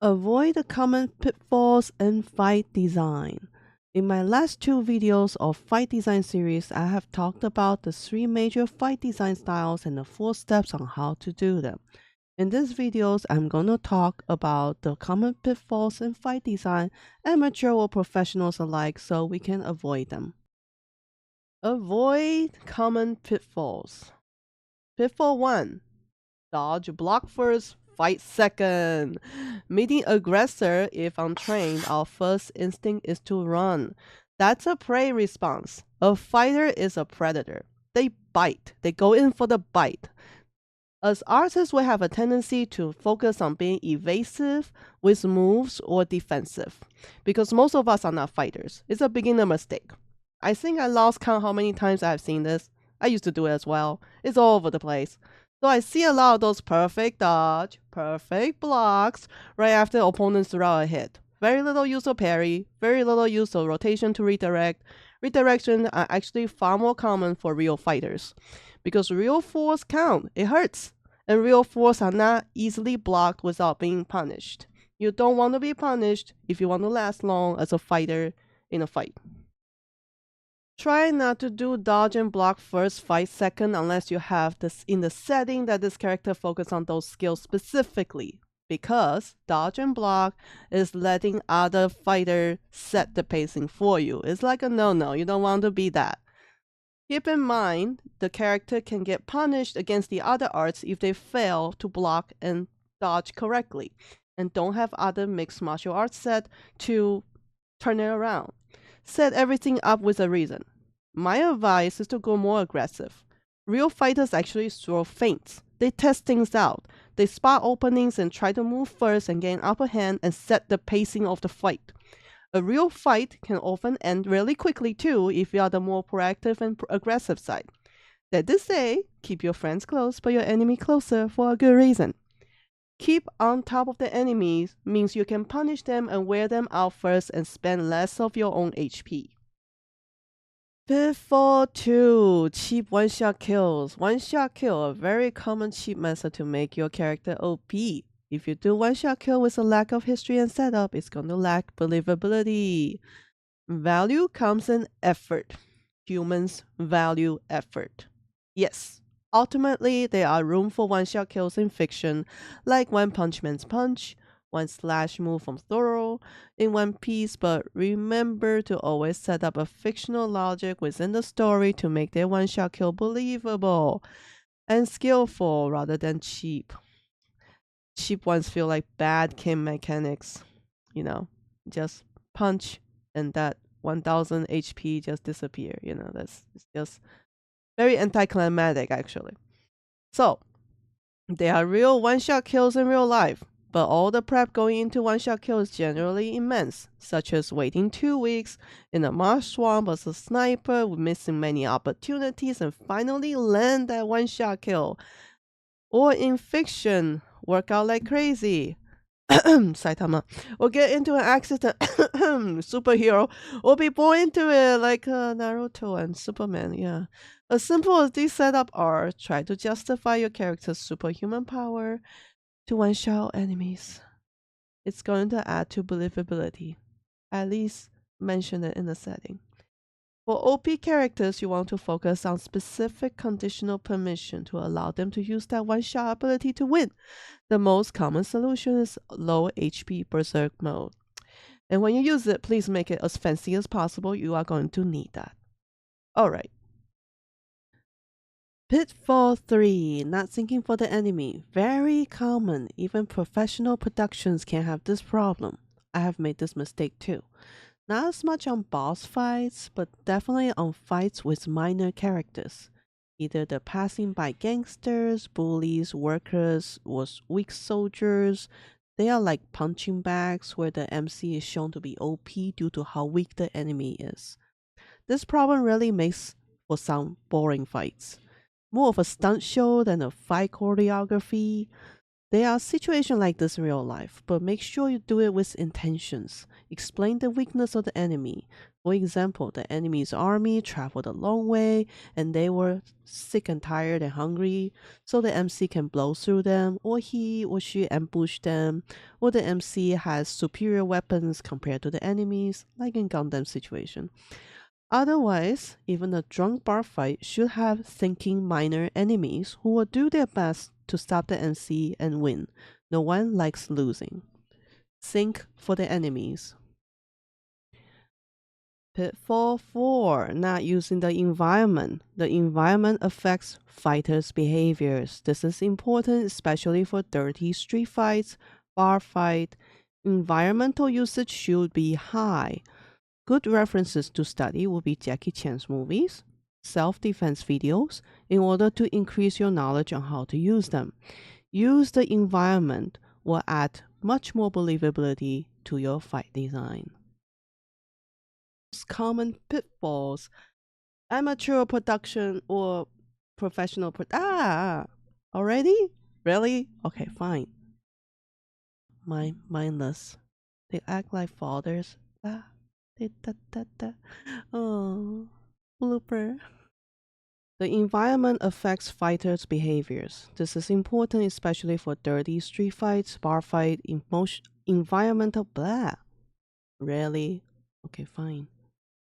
Avoid the common pitfalls in fight design. In my last two videos of fight design series, I have talked about the three major fight design styles and the 4 steps on how to do them. In these videos, I'm going to talk about the common pitfalls in fight design, amateur or professionals alike, so we can avoid them. Avoid common pitfalls. Pitfall 1. Dodge block first, fight second. Meeting aggressor, if untrained, our first instinct is to run. That's a prey response. A fighter is a predator. They bite. They go in for the bite. As artists, we have a tendency to focus on being evasive with moves or defensive because most of us are not fighters. It's a beginner mistake. I think I lost count how many times I've seen this. I used to do it as well. It's all over the place. So I see a lot of those perfect dodge, perfect blocks right after opponents throw a hit. Very little use of parry, very little use of rotation to redirect. Redirection are actually far more common for real fighters because real force count. It hurts. And real force are not easily blocked without being punished. You don't want to be punished if you want to last long as a fighter in a fight. Try not to do dodge and block first, fight second, unless you have this in the setting that this character focuses on those skills specifically. Because dodge and block is letting other fighter set the pacing for you. It's like a no-no. You don't want to be that. Keep in mind, the character can get punished against the other arts if they fail to block and dodge correctly, and don't have other mixed martial arts set to turn it around. Set everything up with a reason. My advice is to go more aggressive. Real fighters actually throw feints. They test things out. They spot openings and try to move first and gain upper hand and set the pacing of the fight. A real fight can often end really quickly too if you are the more proactive and aggressive side. That is to say, keep your friends close but your enemy closer for a good reason. Keep on top of the enemies means you can punish them and wear them out first and spend less of your own HP. Pitfall 2. Cheap one-shot kills. One-shot kill, a very common cheap method to make your character OP. If you do one-shot kill with a lack of history and setup, it's going to lack believability. Value comes in effort. Humans value effort. Yes, ultimately, there are room for one-shot kills in fiction, like One Punch Man's Punch, one slash move from Thorough in One Piece, but remember to always set up a fictional logic within the story to make their one-shot kill believable and skillful rather than cheap. Cheap ones feel like bad game mechanics, just punch and that 1000 HP just disappear, it's just very anticlimactic actually. So, there are real one-shot kills in real life, but all the prep going into one-shot kill is generally immense, such as waiting 2 weeks in a marsh swamp as a sniper with missing many opportunities and finally land that one-shot kill. Or in fiction, work out like crazy. Saitama, or get into an accident, superhero, or be born into it like Naruto and Superman. Yeah, as simple as these setup are, try to justify your character's superhuman power to one-shot enemies. It's going to add to believability. At least mention it in the setting. For OP characters, you want to focus on specific conditional permission to allow them to use that one-shot ability to win. The most common solution is low HP Berserk mode. And when you use it, please make it as fancy as possible. You are going to need that. Alright. Pitfall 3. Not thinking for the enemy. Very common. Even professional productions can have this problem. I have made this mistake too. Not as much on boss fights, but definitely on fights with minor characters. Either the passing by gangsters, bullies, workers, or weak soldiers. They are like punching bags where the MC is shown to be OP due to how weak the enemy is. This problem really makes for some boring fights. More of a stunt show than a fight choreography. There are situations like this in real life, but make sure you do it with intentions. Explain the weakness of the enemy. For example, the enemy's army traveled a long way and they were sick and tired and hungry, so the MC can blow through them, or he or she ambush them, or the MC has superior weapons compared to the enemies, like in Gundam situation. Otherwise, even a drunk bar fight should have thinking minor enemies who will do their best to stop the MC and win. No one likes losing. Think for the enemies. Pitfall 4. Not using the environment. The environment affects fighters' behaviors. This is important especially for dirty street fights, bar fight. Environmental usage should be high. Good references to study will be Jackie Chan's movies, self-defense videos, in order to increase your knowledge on how to use them. Use the environment will add much more believability to your fight design. Common pitfalls. Amateur production or professional already? Really? Okay, fine. Mindless. They act like fathers. Da, da, da, da. Oh, blooper. The environment affects fighters' behaviors. This is important especially for dirty street fights, bar fight, environmental blah. Really? Okay, fine.